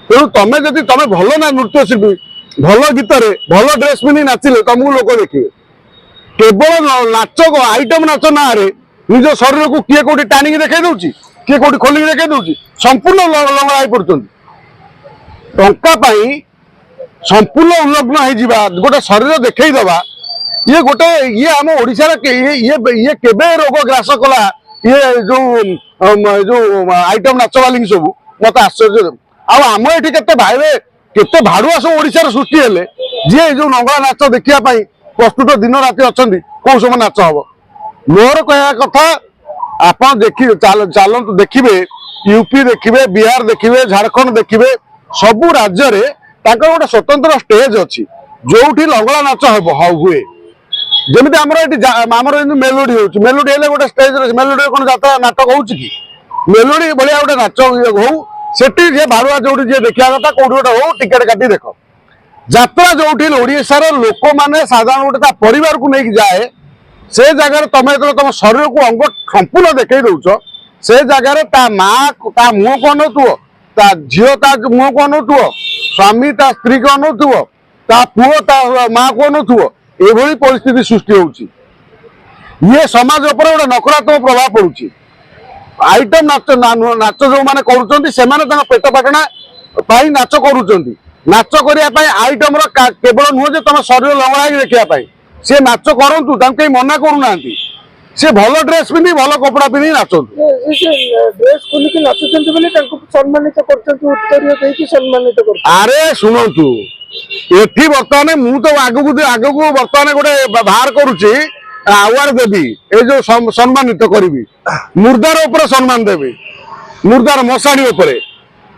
तेणु तुम जदि तुम भल ना नृत्यशिल्पी भल गीत भल ड्रेस पिंधि नाचिले तुमको लोक देखिए केवल नाच आइटम नाच ना निज शरीर को किए कौटी टाणी देखा दूसरी किए कौटी खोलिक देखा दूसरी संपूर्ण लंगड़ा पड़ते टंका संपूर्ण उल्लग्न हो गोटे शरीर देखईदवा ये गोटे ये आम ओडिशार ये केबे रोग ग्रास कला ये जो आइटम नाच वाली सब मत आश्चर्य आम ये केते भाईरे केते भाड़ुआ सब ओडिशार सृष्टि हेले जी जो नंगला नाच देखा प्रस्तुत दिन राति अच्छा कौ सब नाच हम मोर कह कथा आप देखिए चलतु देखिए यूपी देखिए बिहार देखिए झारखंड देखिए सबू राज्य रे गोटे स्वतंत्र स्टेज अच्छी जो लंगला नाच हुए जमी आमर मेलोडी हो मेलोडी हेले गोटे स्टेज मेलोडी कौन जात्रा नाटक हो मेलोडी भाया गोटे नाच हो सेठी जे भाड़ुआ जो देखा कथा कौटी गोटे हो टिकेट काटी देख जात्रा जो ओडिशार लोक मैंने साधारण गोटे परिवार को लेकिन जाए से जगह तुम जो तुम शरीर को अंग संपूर्ण देखई दौच से जगह ता माँ ता मुह को अनौथुव ता झील ता मुह को अनौथुव स्वामी ता स्त्री को अनौथुव ता पुओ ता माँ को अनौथुव एभली परिस्थिति सृष्टि होउची ये समाज उपर गोटे नकारात्मक प्रभाव पड़ुची आइटम नाच नाच जो मैंने करुँच से पेट पाटना नाच करुँच नाच करने आइटम केवल नुह तुम शरीर लंगड़ा देखा सी नाच करूँ कहीं मना करूना सी भल ड्रेस पिंधि भल कपड़ा पिंधि नाचतु ड्रेस खोलिक नाचुंट सम्मानित सम्मानित अरे शुणु एठी बर्तमान मु तो आगू बर्तमान गोटे बाहर करुच्ची अवार्ड देवी ये जो सम्मानित करी मुर्दार उपर सम्मान देवी मुर्दार मशाणी उपरे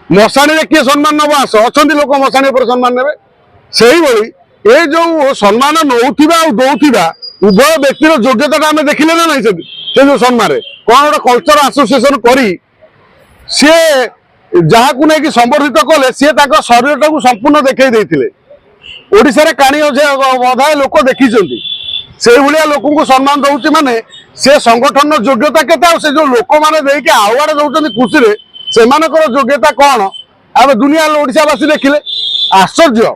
मशाणी किए सम्मान नब आस अच्छा लोक मशाणी उपर सम्मान नेबे से भाई ये जो सम्मान नौथिबा आ दौथिबा उभय व्यक्तिर योग्यता आम देखिले ना नहीं से जो सम्मान कौन गोटे कल्चर एसोसिएशन करी सी जहाँ नहीं संबर्धित कले सी शरीर टाक संपूर्ण देखई देते ओडिशा काणी अधाय लोक देखी से भाया लोक सम्मान दौर माने से संगठन योग्यता के से जो लोक मैंने आवार्ड दौरान खुशी से योग्यता कौन आम दुनिया ओडिशावासी देखिले आश्चर्य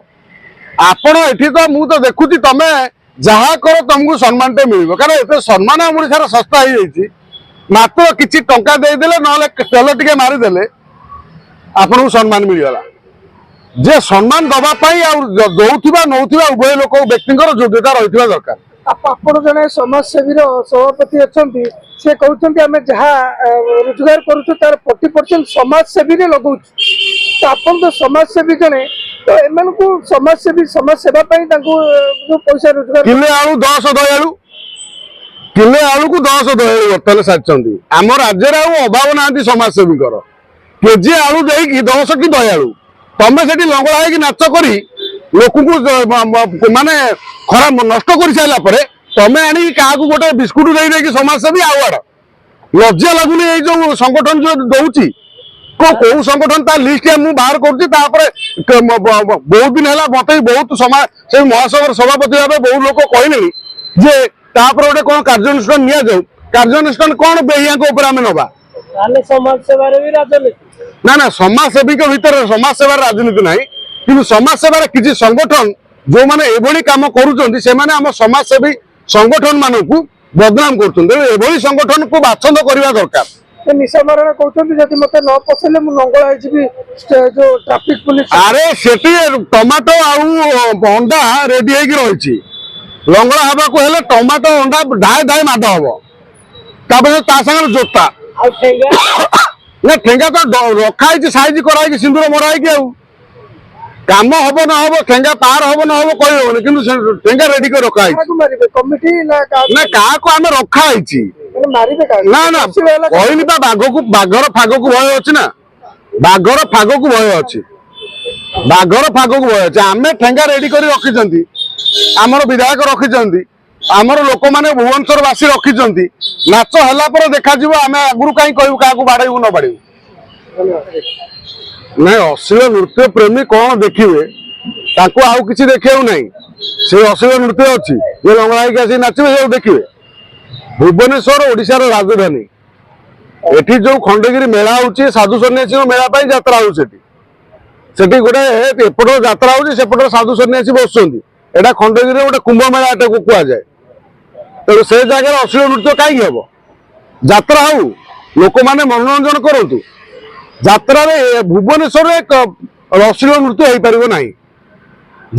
आपण एठी तो मु तो देखुची तमे जहाँ कर तुमको सम्मान टे मिल कारण ये सम्मान ओडिशार सस्ता हो जाइए मात्र किसी टंका देदेले ना तेल टे मारिदेले आपन को सम्मान मिलगला जे सम्मान दवापाई दौथिबा नौथिबा उभय लोक व्यक्ति योग्यता रही दरकार आपण जने समाजसेवी सभापति अच्छा से कहते आम जहाँ रोजगार करुँ तार 40% समाजसेवी लगौ तो आपन तो समाजसेवी जने तो एमन को समाजसेवी समाज सेवा जो पैसा रोजगार किले आलू 10 दयालु किले आलू को 10 दयालु बर्तमान सारी आम राज्य अभाव ना समाजसेवी केजी आलू दे 10 कि दयालु तमें से लंगड़ा है नाच करी लोक माने खराब नष्ट कर सारापर तमें आनी क्या गोटे बिस्कुट दे समाजसेवी आवार्ड लज्जा लगुनि ये जो संगठन जो दौची कौ संगठन ता लिस्ट मुझे बाहर कर बहुत दिन है मत बहुत समाज से महासभा सभापति भाव बहुत लोग कहले जे गोटे कौन कार्यानुष्ठान नि जाऊ कार्यानुष्ठान कौन बेहिया आम नवा समाज सेवा भी राजनीति ना ना समाजसेवी भितर समाज सेवार राजनीति ना कि समाज सेवार किसी संगठन जो मैंने एभली काम करुँच से आम समाजसेवी संगठन मान को बदनाम कर संगठन को बाछंद करने दरकार निशा महाराणा कहते मत न पसले लंगड़ा जो ट्राफिक पुलिस अरे से टमाटो अंडा रेडी रही लंगड़ा हवा को हेले टमाटो अंडा ढाए ढाए माड हम जोता ना ठेंगा तो रखाई साइज कराई सिंदूर मराई काम हम ना हम ठेंगा पार हम ना हम कह कि ठेंगा रेडी कर रखाई कमिटी ना क्या आम रखाई ना ना कहली बाघर फाग को भय अच्छी ना बाघर फाग को भय अच्छी बाघर फाग को भय अच्छे आम ठेंगा रेडी कर रखी आमर विधायक रखी आमर लोक मैंने भुवनेश्वर बासी रखी नाच है देखा आम आगु कहीं कहू क्या बाड़ेबू न बाड़ेबू ना अश्लील नृत्य प्रेमी कौन देखिए आउ कि देखा ना से अश्लील नृत्य अच्छी ये लंगड़ा आसी नाचे देखिए भुवनेश्वर ओडिशार राजधानी एठी जो खंडगिरी मेला होची साधु सन्यासी मेला पाई यात्रा होची ସେଠି ଗୋଟେ ଏପଟର ଯାତ୍ରା ହଉଛି, ସେପଟର ସାଧୁ ସନ୍ନ୍ୟାସୀ ବସୁଛନ୍ତି। ଏଇଟା ଖଣ୍ଡଗିରିରେ ଗୋଟେ କୁମ୍ଭ ମେଳା ଏଟାକୁ କୁହାଯାଏ। ତେଣୁ ସେ ଜାଗାରେ ଅଶ୍ଳୀଳ ନୃତ୍ୟ କାହିଁକି ହବ? ଯାତ୍ରା ହଉ, ଲୋକମାନେ ମନୋରଞ୍ଜନ କରନ୍ତୁ। ଯାତ୍ରାରେ ଭୁବନେଶ୍ୱରରେ ଅଶ୍ଳୀଳ ନୃତ୍ୟ ହେଇପାରିବ ନାହିଁ।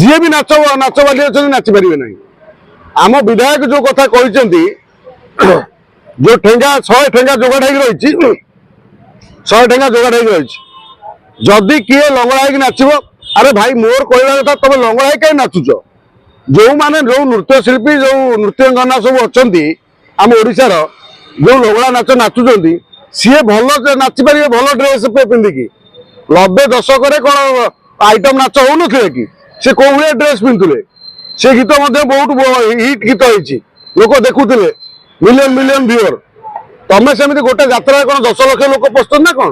ଯିଏ ବି ନାଚବାଲି ଅଛନ୍ତି ନାଚି ପାରିବେ ନାହିଁ। ଆମ ବିଧାୟକ ଯୋଉ କଥା କହିଛନ୍ତି, ଯୋଉ ଠେଙ୍ଗା 100 ଠେଙ୍ଗା ଯୋଗାଡ଼ ହେଇକି ରହିଛି, 100 ଠେଙ୍ଗା ଯୋଗାଡ଼ ହେଇକି ରହିଛି। ଯଦି କିଏ ଲଙ୍ଗଳା ହେଇକି ନାଚିବ, ଆରେ ଭାଇ ମୋର କହିବା କଥା, ତମେ ଲଙ୍ଗଳା ହେଇକି କାହିଁ ନାଚୁଛ? ଯୋଉମାନେ ଯୋଉ ନୃତ୍ୟଶିଳ୍ପୀ ଯୋଉ ନୃତ୍ୟଙ୍ଗନା ସବୁ ଅଛନ୍ତି ଆମ ଓଡ଼ିଶାର, ଯୋଉ ଲଙ୍ଗଳା ନାଚ ନାଚୁଛନ୍ତି, ସିଏ ଭଲ ନାଚି ପାରିବେ ଭଲ ଡ୍ରେସ୍ ପିନ୍ଧିକି। 90 ଦଶକରେ କଣ ଆଇଟମ ନାଚ ହଉନଥିଲେ କି? ସେ କୋଉ ଭଳିଆ ଡ୍ରେସ୍ ପିନ୍ଧୁଥିଲେ? ସେ ଗୀତ ମଧ୍ୟ ବହୁତ ହିଟ୍ ଗୀତ ହେଇଛି, ଲୋକ ଦେଖୁଥିଲେ, ମିଲିୟନ ମିଲିୟନ ଭିଉର। ତମେ ସେମିତି ଗୋଟେ ଯାତ୍ରାରେ କଣ 10 ଲକ୍ଷ ଲୋକ ପଶୁଛନ୍ତି ନା କଣ?